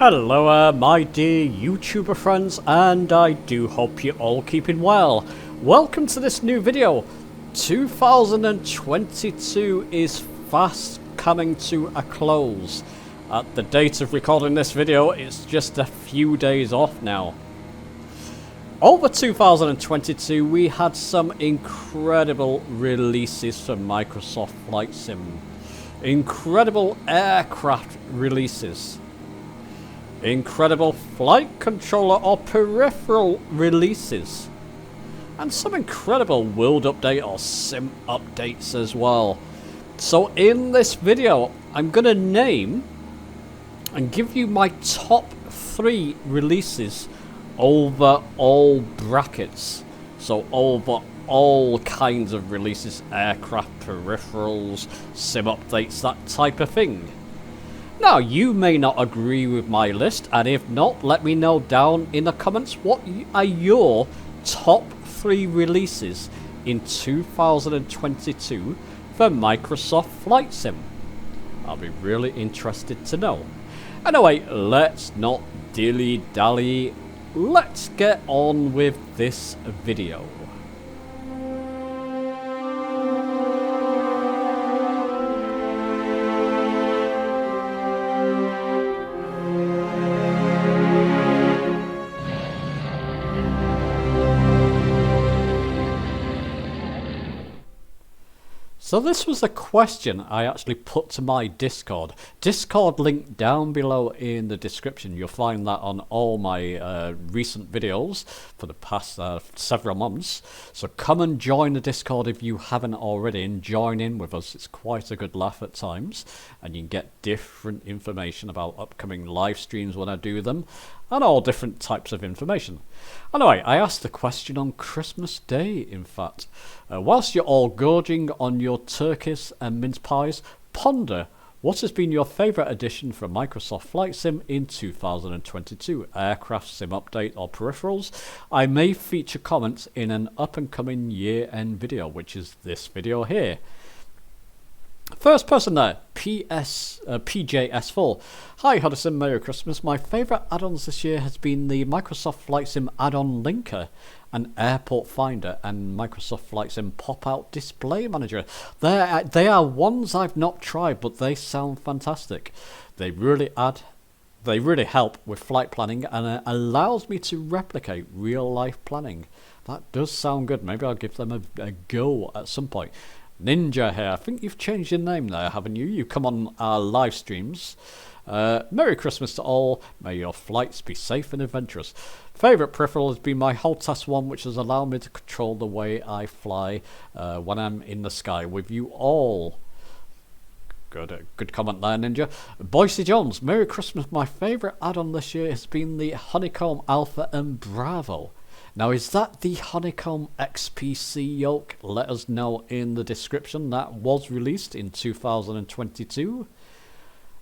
Hello my dear YouTuber friends, and I do hope you're all keeping well. Welcome to this new video. 2022 is fast coming to a close. At the date of recording this video, it's just a few days off now. Over 2022 we had some incredible releases from Microsoft Flight Sim. Incredible aircraft releases. Incredible flight controller or peripheral releases, and some incredible world update or sim updates as well. So in this video I'm gonna name and give you my top 3 releases over all brackets, so over all kinds of releases, aircraft, peripherals, sim updates, that type of thing. Now, you may not agree with my list, and if not, let me know down in the comments what are your top 3 releases in 2022 for Microsoft Flight Sim. I'll be really interested to know. Anyway, let's not dilly-dally. Let's get on with this video. So this was a question I actually put to my Discord. Discord link down below in the description. You'll find that on all my recent videos for the past several months. So come and join the Discord if you haven't already, and join in with us. It's quite a good laugh at times, and you can get different information about upcoming live streams when I do them, and all different types of information. Anyway, I asked the question on Christmas Day, in fact. Whilst you're all gorging on your turkeys and mince pies, ponder what has been your favourite addition from Microsoft Flight Sim in 2022, aircraft sim update or peripherals. I may feature comments in an up and coming year end video, which is this video here. First person there, PJS4. Hi Hudson, Merry Christmas. My favourite add-ons this year has been the Microsoft Flight Sim add-on linker, an airport finder, and Microsoft Flight Sim pop-out display manager. They are ones I've not tried, but they sound fantastic. They really help with flight planning, and it allows me to replicate real-life planning. That does sound good. Maybe I'll give them a go at some point. Ninja here, I think you've changed your name there, haven't you? You come on our live streams. Merry Christmas to all. May your flights be safe and adventurous. Favourite peripheral has been my Holtas one, which has allowed me to control the way I fly when I'm in the sky with you all. Good comment there, Ninja. Boise Jones, Merry Christmas. My favourite add-on this year has been the Honeycomb Alpha and Bravo. Now, is that the Honeycomb XPC yoke? Let us know in the description. That was released in 2022.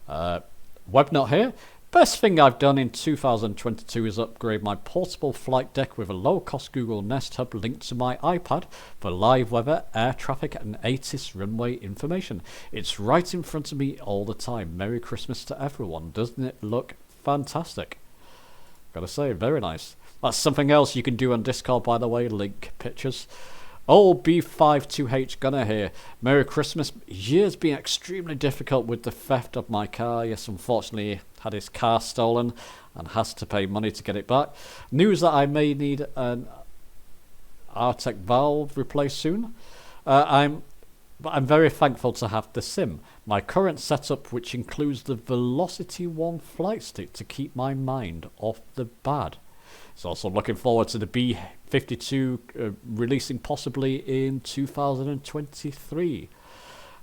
Webnot here. Best thing I've done in 2022 is upgrade my portable flight deck with a low-cost Google Nest Hub linked to my iPad for live weather, air traffic and ATIS runway information. It's right in front of me all the time. Merry Christmas to everyone. Doesn't it look fantastic? Gotta say, very nice. That's something else you can do on Discord, by the way, link pictures. Old B52H Gunner here. Merry Christmas. Year's been extremely difficult with the theft of my car. Yes, unfortunately, had his car stolen and has to pay money to get it back. News that I may need an Artec valve replaced soon. But I'm very thankful to have the sim. My current setup, which includes the Velocity 1 flight stick to keep my mind off the bad. So also looking forward to the B52 releasing possibly in 2023.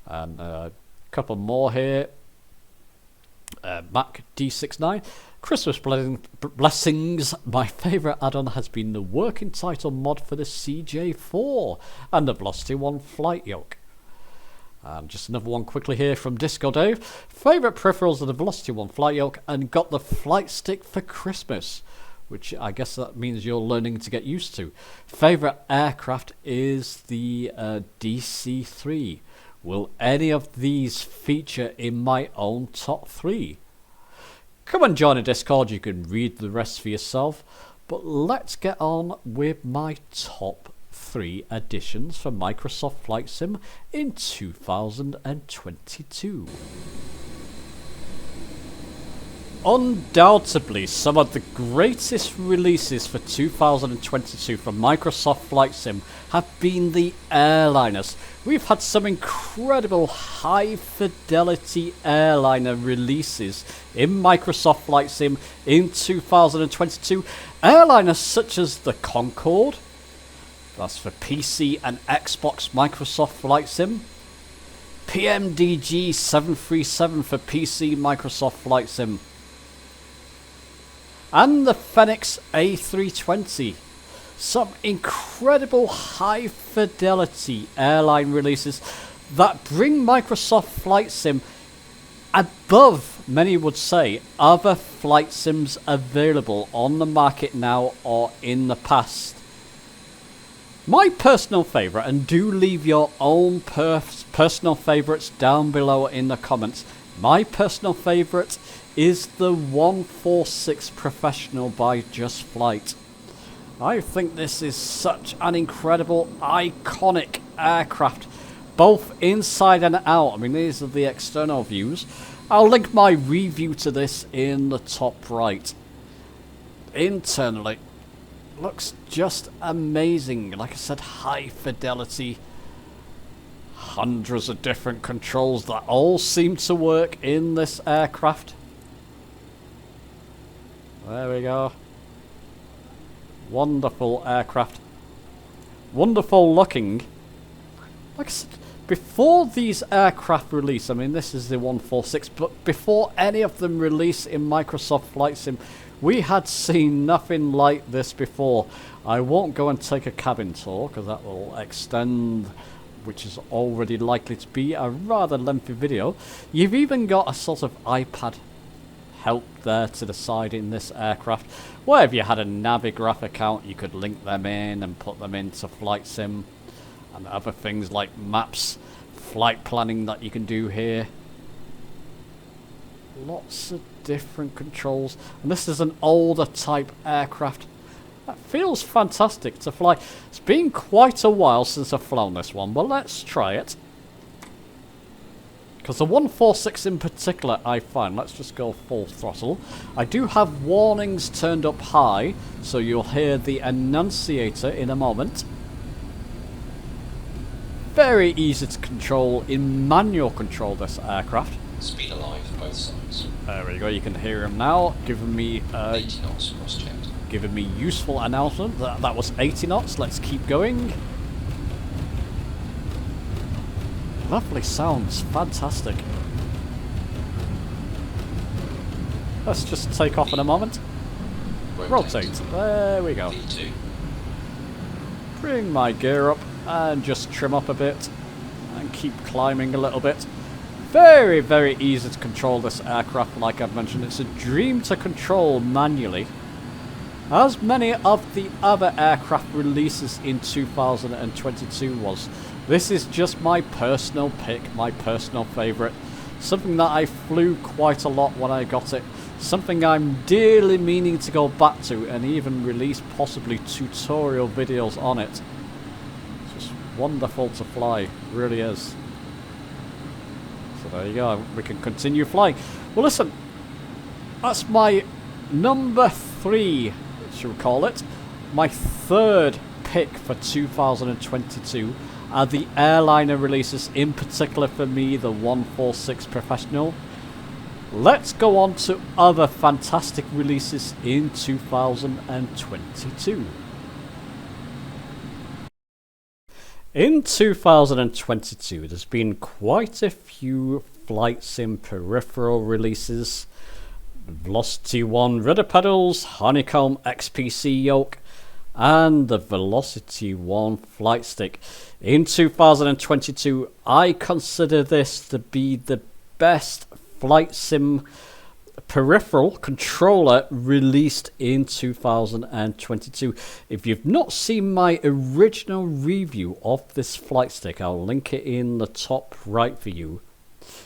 And a couple more here. Mac D69. Christmas blessings. My favourite add-on has been the working title mod for the CJ4 and the Velocity 1 flight yoke. And just another one quickly here from Disco Dave. Favourite peripherals are the Velocity 1 flight yoke and got the flight stick for Christmas, which I guess that means you're learning to get used to. Favourite aircraft is the DC-3. Will any of these feature in my own top 3? come and join a Discord, you can read the rest for yourself. But let's get on with my top 3 additions for Microsoft Flight Sim in 2022. Undoubtedly, some of the greatest releases for 2022 from Microsoft Flight Sim have been the airliners. We've had some incredible high-fidelity airliner releases in Microsoft Flight Sim in 2022. Airliners such as the Concorde, that's for PC and Xbox Microsoft Flight Sim. PMDG 737 for PC Microsoft Flight Sim. And the Fenix A320. Some incredible high fidelity airline releases that bring Microsoft Flight Sim above, many would say, other flight sims available on the market now or in the past. My personal favourite, and do leave your own personal favourites down below in the comments, my personal favourite is the 146 Professional by Just Flight. I think this is such an incredible, iconic aircraft, both inside and out. I mean, these are the external views. I'll link my review to this in the top right. Internally, looks just amazing. Like I said, high fidelity. Hundreds of different controls that all seem to work in this aircraft. There we go. Wonderful aircraft. Wonderful looking. Like I said, before these aircraft release, I mean this is the 146, but before any of them release in Microsoft Flight Sim, we had seen nothing like this before. I won't go and take a cabin tour because that will extend, which is already likely to be a rather lengthy video. You've even got a sort of iPad help there to the side in this aircraft. Where if you had a Navigraph account, you could link them in and put them into Flight Sim, and other things like maps, flight planning that you can do here. Lots of different controls, and this is an older type aircraft. That feels fantastic to fly. It's been quite a while since I've flown this one, but let's try it. Because the 146 in particular, I find, let's just go full throttle. I do have warnings turned up high, so you'll hear the annunciator in a moment. Very easy to control in manual control, this aircraft. Speed alive, both sides. There we go, you can hear him now, giving me 80 knots cross-checked. Giving me useful announcement. That was 80 knots, let's keep going. Lovely sounds, fantastic. Let's just take off in a moment. Rotate. There we go. V2. Bring my gear up and just trim up a bit and keep climbing a little bit. Very, very easy to control this aircraft. Like I've mentioned, it's a dream to control manually, as many of the other aircraft releases in 2022 was. This is just my personal pick, my personal favourite. Something that I flew quite a lot when I got it. Something I'm dearly meaning to go back to and even release possibly tutorial videos on it. It's just wonderful to fly, really is. So there you go, we can continue flying. Well listen, that's my number 3, should we call it. My third pick for 2022 are the airliner releases, in particular for me the 146 Professional. Let's go on to other fantastic releases in 2022. In 2022 there's been quite a few Flight Sim peripheral releases. Velocity 1 rudder pedals, Honeycomb XPC yoke, and the Velocity 1 flight stick. In 2022, I consider this to be the best Flight Sim peripheral controller released in 2022. If you've not seen my original review of this flight stick, I'll link it in the top right for you.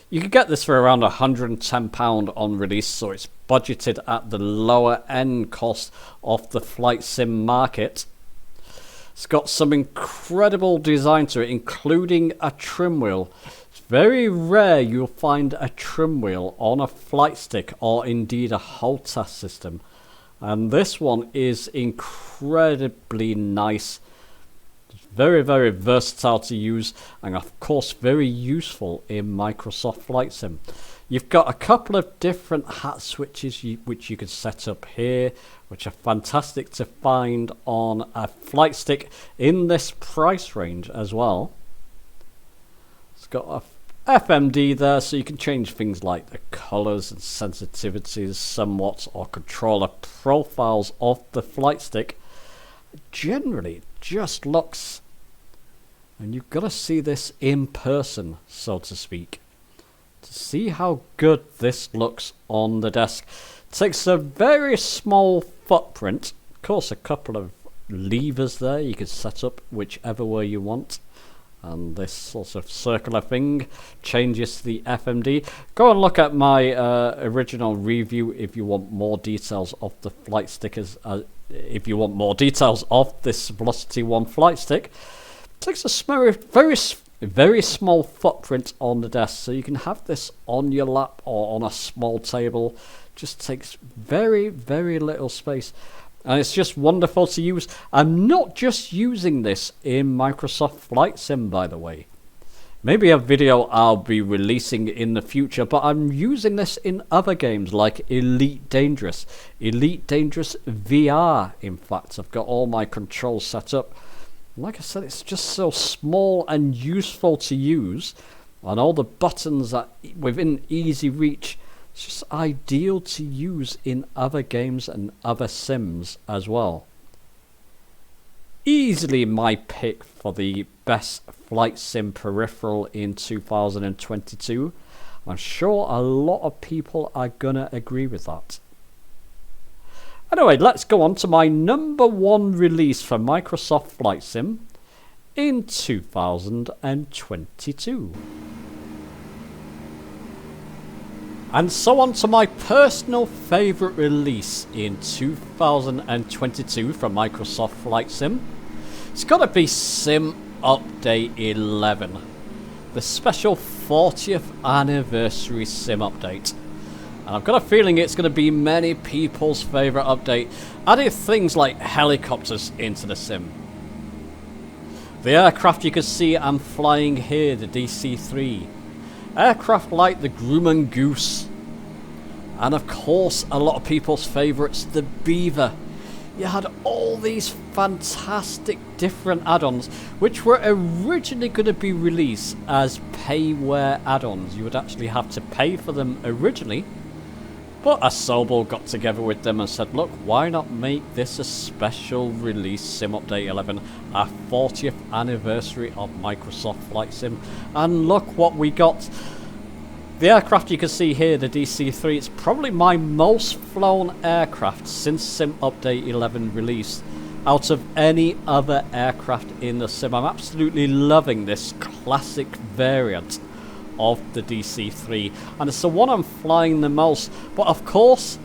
You can get this for around £110 on release, so it's budgeted at the lower end cost of the flight sim market. It's got some incredible design to it, including a trim wheel. It's very rare you'll find a trim wheel on a flight stick or indeed a HOTAS system. And this one is incredibly nice. Very, very versatile to use, and of course very useful in Microsoft Flight Sim. You've got a couple of different hat switches which you can set up here, which are fantastic to find on a flight stick in this price range as well. It's got a FMD there, so you can change things like the colors and sensitivities somewhat, or control the profiles of the flight stick. Generally, it just looks, and you've got to see this in person, so to speak, to see how good this looks on the desk. It takes a very small footprint, of course a couple of levers there you can set up whichever way you want, and this sort of circular thing changes the FMD. Go and look at my original review if you want more details of the flight stickers. If you want more details of this Velocity 1 flight stick. It takes a very small footprint on the desk, so you can have this on your lap or on a small table. Just takes very, very little space, and it's just wonderful to use. I'm not just using this in Microsoft Flight Sim, by the way. Maybe a video I'll be releasing in the future, but I'm using this in other games like Elite Dangerous VR. In fact, I've got all my controls set up. Like I said, it's just so small and useful to use, and all the buttons are within easy reach. It's just ideal to use in other games and other sims as well. Easily my pick for the best flight sim peripheral in 2022. I'm sure a lot of people are gonna agree with that. Anyway, let's go on to my number one release for Microsoft Flight Sim in 2022. And so on to my personal favourite release in 2022 from Microsoft Flight Sim. It's got to be Sim Update 11, the special 40th anniversary Sim update. And I've got a feeling it's going to be many people's favourite update, adding things like helicopters into the sim. The aircraft you can see I'm flying here, the DC-3. Aircraft like the Grumman Goose. And of course, a lot of people's favourites, the Beaver. You had all these fantastic different add-ons, which were originally going to be released as payware add-ons. You would actually have to pay for them originally. But Asobal got together with them and said, look, why not make this a special release Sim Update 11, our 40th anniversary of Microsoft Flight Sim. And look what we got. The aircraft you can see here, the DC-3, it's probably my most flown aircraft since Sim Update 11 release. Out of any other aircraft in the sim, I'm absolutely loving this classic variant of the DC-3, and it's the one I'm flying the most. But of course,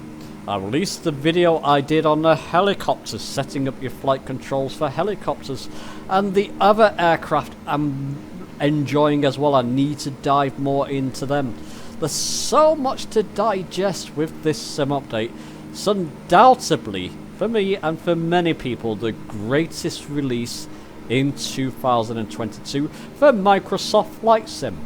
I released the video I did on the helicopters, setting up your flight controls for helicopters, and the other aircraft I'm enjoying as well. I need to dive more into them. There's so much to digest with this sim update. It's undoubtedly, for me and for many people, the greatest release in 2022 for Microsoft Flight Sim.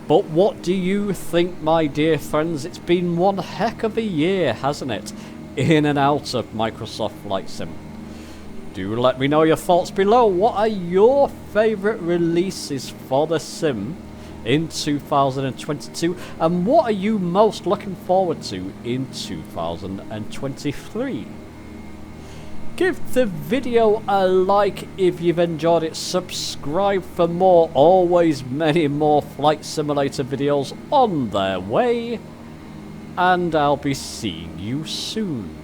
But what do you think, my dear friends? It's been one heck of a year, hasn't it? In and out of Microsoft Flight Sim. Do let me know your thoughts below. What are your favourite releases for the sim in 2022? And what are you most looking forward to in 2023? Give the video a like if you've enjoyed it. Subscribe for more. Always many more Flight Simulator videos on their way. And I'll be seeing you soon.